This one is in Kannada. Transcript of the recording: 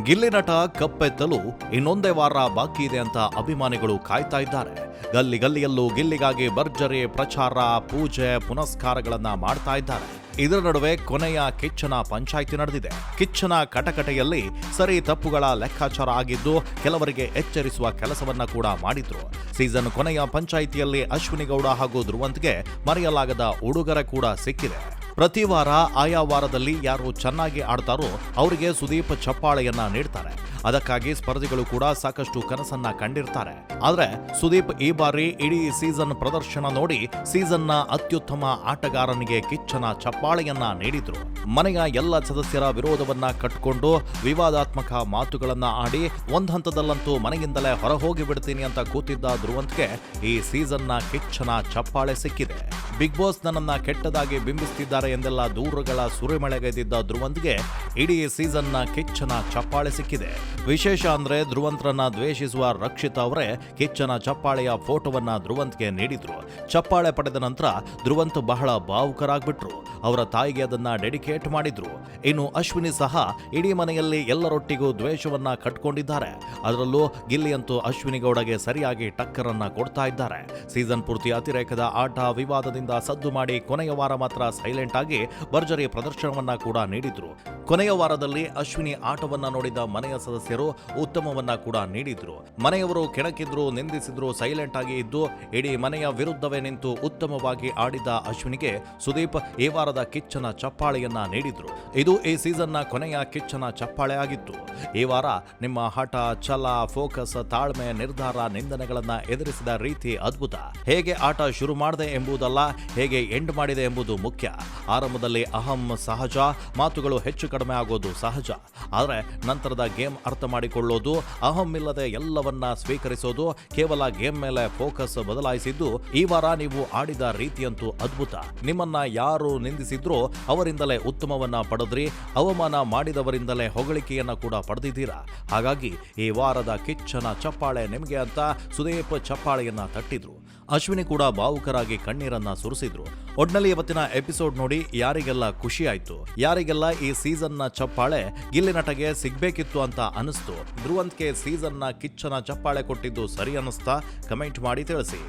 ಗಿಲ್ಲಿ ನಟ ಕಪ್ಪೆತ್ತಲು ಇನ್ನೊಂದೇ ವಾರ ಬಾಕಿ ಇದೆ ಅಂತ ಅಭಿಮಾನಿಗಳು ಕಾಯ್ತಾ ಇದ್ದಾರೆ. ಗಲ್ಲಿ ಗಲ್ಲಿಯಲ್ಲೂ ಗಿಲ್ಲಿಗಾಗಿ ಭರ್ಜರಿ ಪ್ರಚಾರ, ಪೂಜೆ, ಪುನಸ್ಕಾರಗಳನ್ನ ಮಾಡ್ತಾ ಇದ್ದಾರೆ. ಇದರ ನಡುವೆ ಕೊನೆಯ ಕಿಚ್ಚನ ಪಂಚಾಯಿತಿ ನಡೆದಿದೆ. ಕಿಚ್ಚನ ಕಟಕಟೆಯಲ್ಲಿ ಸರಿ ತಪ್ಪುಗಳ ಲೆಕ್ಕಾಚಾರ ಆಗಿದ್ದು, ಕೆಲವರಿಗೆ ಎಚ್ಚರಿಸುವ ಕೆಲಸವನ್ನ ಕೂಡ ಮಾಡಿದ್ರು. ಸೀಸನ್ ಕೊನೆಯ ಪಂಚಾಯಿತಿಯಲ್ಲಿ ಅಶ್ವಿನಿ ಗೌಡ ಹಾಗೂ ಧ್ರುವಂತ್ಗೆ ಮರೆಯಲಾಗದ ಉಡುಗೊರೆ ಕೂಡ ಸಿಕ್ಕಿದೆ. ಪ್ರತಿ ವಾರ ಆಯಾ ವಾರದಲ್ಲಿ ಯಾರು ಚೆನ್ನಾಗಿ ಆಡ್ತಾರೋ ಅವರಿಗೆ ಸುದೀಪ್ ಚಪ್ಪಾಳೆಯನ್ನ ನೀಡ್ತಾರೆ. ಅದಕ್ಕಾಗಿ ಸ್ಪರ್ಧಿಗಳು ಕೂಡ ಸಾಕಷ್ಟು ಕನಸನ್ನ ಕಂಡಿರ್ತಾರೆ. ಆದ್ರೆ ಸುದೀಪ್ ಈ ಬಾರಿ ಇಡೀ ಸೀಸನ್ ಪ್ರದರ್ಶನ ನೋಡಿ ಸೀಸನ್ನ ಅತ್ಯುತ್ತಮ ಆಟಗಾರನಿಗೆ ಕಿಚ್ಚನ ಚಪ್ಪಾಳೆಯನ್ನ ನೀಡಿದ್ರು. ಮನೆಯ ಎಲ್ಲ ಸದಸ್ಯರ ವಿರೋಧವನ್ನ ಕಟ್ಟಿಕೊಂಡು ವಿವಾದಾತ್ಮಕ ಮಾತುಗಳನ್ನ ಆಡಿ ಒಂದ್ ಹಂತದಲ್ಲಂತೂ ಮನೆಯಿಂದಲೇ ಹೊರಹೋಗಿ ಬಿಡ್ತೀನಿ ಅಂತ ಕೂತಿದ್ದ ಧ್ರುವಂತ್ಗೆ ಈ ಸೀಸನ್ನ ಕಿಚ್ಚನ ಚಪ್ಪಾಳೆ ಸಿಕ್ಕಿದೆ. ಬಿಗ್ ಬಾಸ್ ನನ್ನನ್ನ ಕೆಟ್ಟದಾಗಿ ಬಿಂಬಿಸ್ತಿದ್ದಾರೆ ಎಂದೆಲ್ಲ ದೂರುಗಳ ಸುರಿಮಳೆಗೈದಿದ್ದ ಧ್ರುವಂತ್ಗೆ ಇಡೀ ಸೀಸನ್ನ ಕಿಚ್ಚನ ಚಪ್ಪಾಳೆ ಸಿಕ್ಕಿದೆ. ವಿಶೇಷ ಅಂದ್ರೆ ಧ್ರುವಂತ್ರನ್ನ ದ್ವೇಷಿಸುವ ರಕ್ಷಿತಾ ಅವರೇ ಕಿಚ್ಚನ ಚಪ್ಪಾಳೆಯ ಫೋಟೋವನ್ನ ಧ್ರುವಂತ್ಗೆ ನೀಡಿದ್ರು. ಚಪ್ಪಾಳೆ ಪಡೆದ ನಂತರ ಧ್ರುವಂತ್ ಬಹಳ ಭಾವುಕರಾಗ್ಬಿಟ್ರು. ಅವರ ತಾಯಿಗೆ ಅದನ್ನ ಡೆಡಿಕೇಟ್ ಮಾಡಿದ್ರು. ಇನ್ನು ಅಶ್ವಿನಿ ಸಹ ಇಡೀ ಮನೆಯಲ್ಲಿ ಎಲ್ಲರೊಟ್ಟಿಗೂ ದ್ವೇಷವನ್ನ ಕಟ್ಕೊಂಡಿದ್ದಾರೆ. ಅದರಲ್ಲೂ ಗಿಲ್ಲಿಯಂತೂ ಅಶ್ವಿನಿ ಗೌಡಗೆ ಸರಿಯಾಗಿ ಟಕ್ಕರನ್ನ ಕೊಡ್ತಾ ಇದ್ದಾರೆ. ಸೀಸನ್ ಪೂರ್ತಿ ಅತಿರೇಕದ ಆಟ ವಿವಾದದಿಂದ ಸದ್ದು ಮಾಡಿ ಕೊನೆಯ ವಾರ ಮಾತ್ರ ಸೈಲೆಂಟ್ ಆಗಿ ಭರ್ಜರಿ ಪ್ರದರ್ಶನವನ್ನ ಕೂಡ ನೀಡಿದ್ರು. ಕೊನೆಯ ವಾರದಲ್ಲಿ ಅಶ್ವಿನಿ ಆಟವನ್ನ ನೋಡಿದ ಮನೆಯ ಸದಸ್ಯರು ಉತ್ತಮವನ್ನ ಕೂಡ ನೀಡಿದ್ರು. ಮನೆಯವರು ಕೆಣಕಿದ್ರು, ನಿಂದಿಸಿದ್ರು, ಸೈಲೆಂಟ್ ಆಗಿ ಇದ್ದು ಇಡೀ ಮನೆಯ ವಿರುದ್ಧವೇ ನಿಂತು ಉತ್ತಮವಾಗಿ ಆಡಿದ ಅಶ್ವಿನಿಗೆ ಸುದೀಪ್ ಈ ವಾರದ ಕಿಚ್ಚನ ಚಪ್ಪಾಳೆಯನ್ನ ನೀಡಿದ್ರು. ಇದು ಈ ಸೀಸನ್ನ ಕೊನೆಯ ಕಿಚ್ಚನ ಚಪ್ಪಾಳೆ ಆಗಿತ್ತು. ಈ ವಾರ ನಿಮ್ಮ ಹಠ, ಛಲ, ಫೋಕಸ್, ತಾಳ್ಮೆ, ನಿರ್ಧಾರ, ನಿಂದನೆಗಳನ್ನ ಎದುರಿಸಿದ ರೀತಿ ಅದ್ಭುತ. ಹೇಗೆ ಆಟ ಶುರು ಮಾಡಿದೆ ಎಂಬುದಲ್ಲ, ಹೇಗೆ ಎಂಡ್ ಮಾಡಿದೆ ಎಂಬುದು ಮುಖ್ಯ. ಆರಂಭದಲ್ಲಿ ಅಹಂ ಸಹಜ, ಮಾತುಗಳು ಹೆಚ್ಚು ಕಡಿಮೆ ಆಗೋದು ಸಹಜ. ಆದರೆ ನಂತರದ ಗೇಮ್ ಅರ್ಥ ಮಾಡಿಕೊಳ್ಳೋದು, ಅಹಂ ಇಲ್ಲದೆ ಎಲ್ಲವನ್ನ ಸ್ವೀಕರಿಸೋದು, ಕೇವಲ ಗೇಮ್ ಮೇಲೆ ಫೋಕಸ್ ಬದಲಾಯಿಸಿದ್ದು ಈ ವಾರ ನೀವು ಆಡಿದ ರೀತಿಯಂತೂ ಅದ್ಭುತ. ನಿಮ್ಮನ್ನ ಯಾರು ನಿಂದಿಸಿದ್ರೋ ಅವರಿಂದಲೇ ಉತ್ತಮವನ್ನ ಪಡೆದ್ರಿ, ಅವಮಾನ ಮಾಡಿದವರಿಂದಲೇ ಹೊಗಳಿಕೆಯನ್ನ ಕೂಡ ಪಡೆದಿದ್ದೀರಾ. ಹಾಗಾಗಿ ಈ ವಾರದ ಕಿಚ್ಚನ ಚಪ್ಪಾಳೆ ನಿಮಗೆ ಅಂತ ಸುದೀಪ್ ಚಪ್ಪಾಳೆಯನ್ನ ತಟ್ಟಿದ್ರು. ಅಶ್ವಿನಿ ಕೂಡ ಭಾವುಕರಾಗಿ ಕಣ್ಣೀರನ್ನ ಸುರಿಸಿದ್ರು. ಒಟ್ನಲ್ಲಿ ಇವತ್ತಿನ ಎಪಿಸೋಡ್ ನೋಡಿ ಯಾರಿಗೆಲ್ಲ ಖುಷಿ ಆಯ್ತು, ಯಾರಿಗೆಲ್ಲ ಈ ಸೀಸನ್ನ ಚಪ್ಪಾಳೆ ಗಿಲ್ಲಿ ನಟಗೆ ಸಿಗ್ಬೇಕಿತ್ತು ಅಂತ ಅನಿಸ್ತು, ಧ್ರುವಂತ್ಗೆ ಸೀಸನ್ನ ಕಿಚ್ಚನ ಚಪ್ಪಾಳೆ ಕೊಟ್ಟಿದ್ದು ಸರಿ ಅನ್ನಿಸ್ತಾ, ಕಮೆಂಟ್ ಮಾಡಿ ತಿಳಿಸಿ.